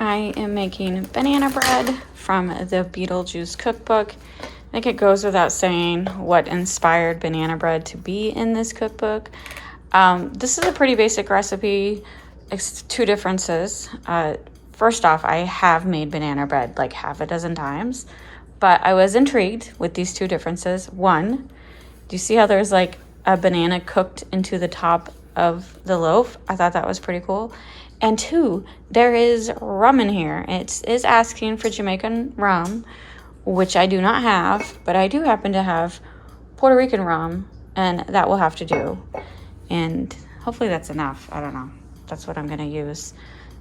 I am making banana bread from the Beetlejuice cookbook. I think it goes without saying what inspired banana bread to be in this cookbook. This is a pretty basic recipe. It's two differences. First off, I have made banana bread like half a dozen times, but I was intrigued with these two differences. One, do you see how there's like a banana cooked into the top of the loaf? I thought that was pretty cool. And two, there is rum in here. It is asking for Jamaican rum, which I do not have, but I do happen to have Puerto Rican rum, and that will have to do. And hopefully that's enough. I don't know. That's what I'm going to use.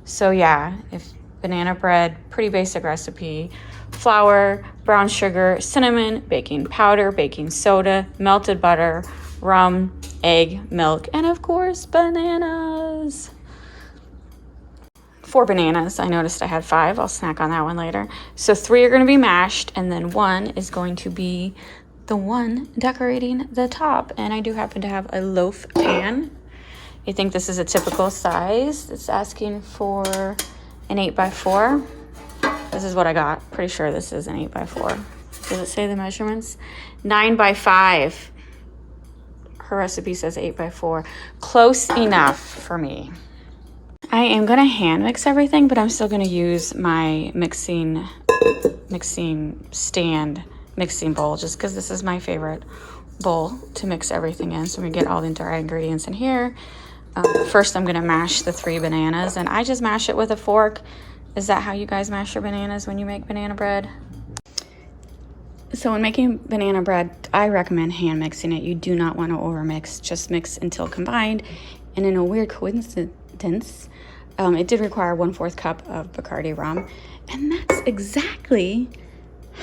So yeah, if banana bread, pretty basic recipe. Flour, brown sugar, cinnamon, baking powder, baking soda, melted butter, rum, egg, milk, and of course, bananas. 4 bananas. I noticed I had 5. I'll snack on that one later. So 3 are going to be mashed, and then 1 is going to be the one decorating the top. And I do happen to have a loaf pan. I think this is a typical size. It's asking for an 8x4. This is what I got. Pretty sure this is an 8x4. Does it say the measurements? 9x5. Her recipe says 8x4. Close enough for me. I am going to hand mix everything, but I'm still going to use my mixing bowl just because this is my favorite bowl to mix everything in. So we get all the dry ingredients in here. First, I'm going to mash the 3 bananas, and I just mash it with a fork. Is that how you guys mash your bananas when you make banana bread? So when making banana bread, I recommend hand mixing it. You do not want to overmix. Just mix until combined. And in a weird coincidence, it did require 1/4 cup of Bacardi rum, and that's exactly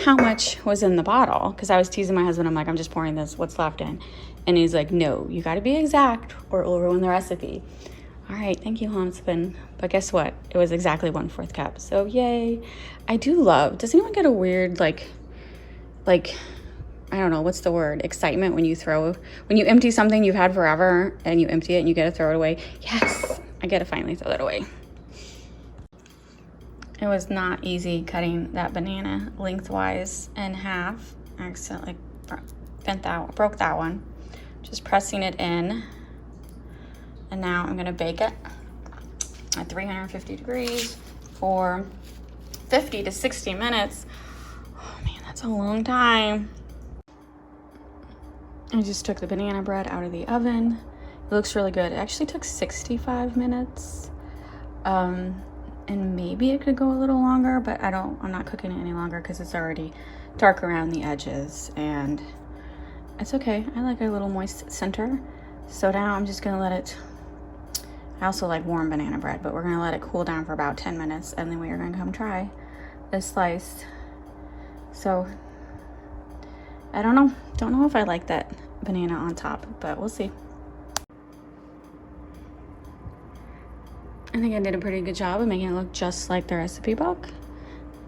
how much was in the bottle. Because I was teasing my husband, I'm like, I'm just pouring this, what's left in? And he's like, no, you got to be exact or it'll ruin the recipe. All right, thank you, husband. But guess what? It was exactly 1/4 cup. So yay. I do love, does anyone get a weird like, I don't know, what's the word? Excitement when you empty something you've had forever and you empty it and you get to throw it away. Yes, I get to finally throw that away. It was not easy cutting that banana lengthwise in half. I accidentally broke that one. Just pressing it in. And now I'm gonna bake it at 350 degrees for 50 to 60 minutes. Oh man, that's a long time. I just took the banana bread out of the oven. It looks really good. It actually took 65 minutes. And maybe it could go a little longer, but I'm not cooking it any longer because it's already dark around the edges, and it's okay. I like a little moist center. So now I'm just gonna let it, I also like warm banana bread, but we're gonna let it cool down for about 10 minutes, and then we are gonna come try this slice. So I don't know if I like that banana on top, but we'll see. I think I did a pretty good job of making it look just like the recipe book.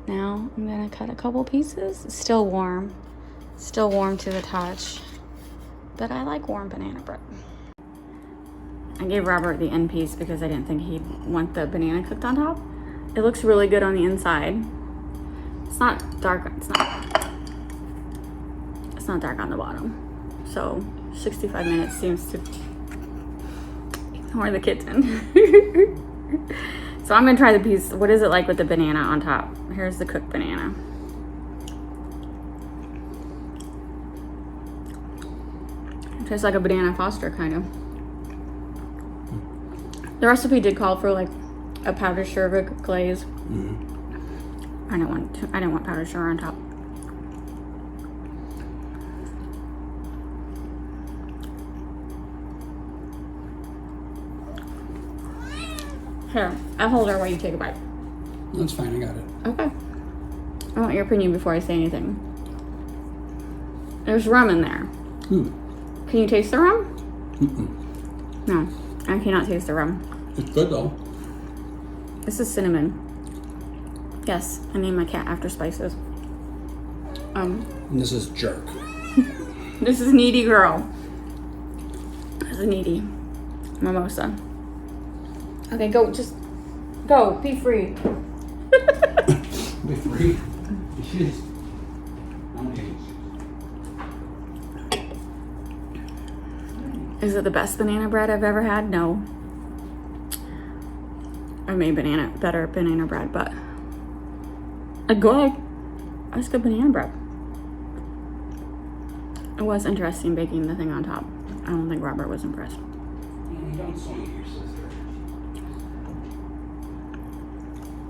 Now I'm gonna cut a couple pieces. It's still warm to the touch, but I like warm banana bread. I gave Robert the end piece because I didn't think he'd want the banana cooked on top. It looks really good on the inside. It's not dark, it's not dark on the bottom. So 65 minutes seems to ignore the kitten. So I'm gonna try the piece. What is it like with the banana on top? Here's the cooked banana. It tastes like a banana Foster, kind of. The recipe did call for like a powdered sugar glaze. Mm-hmm. I didn't want powdered sugar on top. Here, I'll hold her while you take a bite. That's fine, I got it. Okay. I want your opinion before I say anything. There's rum in there. Can you taste the rum? No, I cannot taste the rum. It's good though. This is cinnamon. Yes, I named my cat after spices. And this is jerk. This is needy girl. This is needy. Mimosa. Okay, go, just go, be free. Be free. Jeez. Okay. Is it the best banana bread I've ever had? No. I made better banana bread, but good. That's good banana bread. It was interesting baking the thing on top. I don't think Robert was impressed. You don't swing at your sister.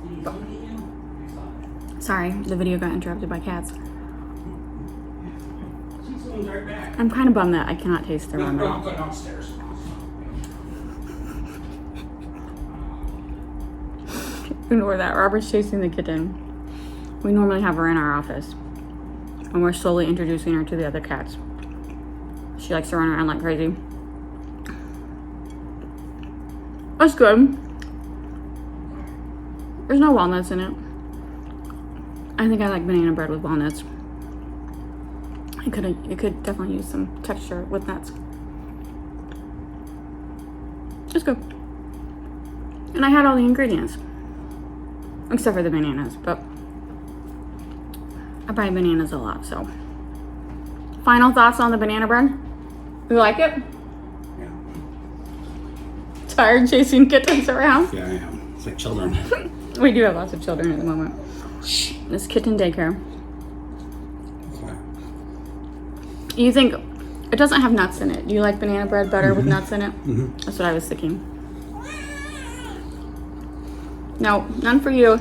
Did he swing at you? Sorry, the video got interrupted by cats. She swings right back. I'm kind of bummed that I cannot taste the ramen. I'll go downstairs. Ignore that. Robert's chasing the kitten. We normally have her in our office, and we're slowly introducing her to the other cats. She likes to run around like crazy. That's good. There's no walnuts in it. I think I like banana bread with walnuts. It could definitely use some texture with nuts. It's good. And I had all the ingredients. Except for the bananas, but I buy bananas a lot, so. Final thoughts on the banana bread? You like it? Yeah. Tired chasing kittens around? Yeah, I am. It's like children. We do have lots of children at the moment. This kitten daycare. Okay. You think, it doesn't have nuts in it. Do you like banana bread better with nuts in it? Mm-hmm. That's what I was thinking. No, none for you.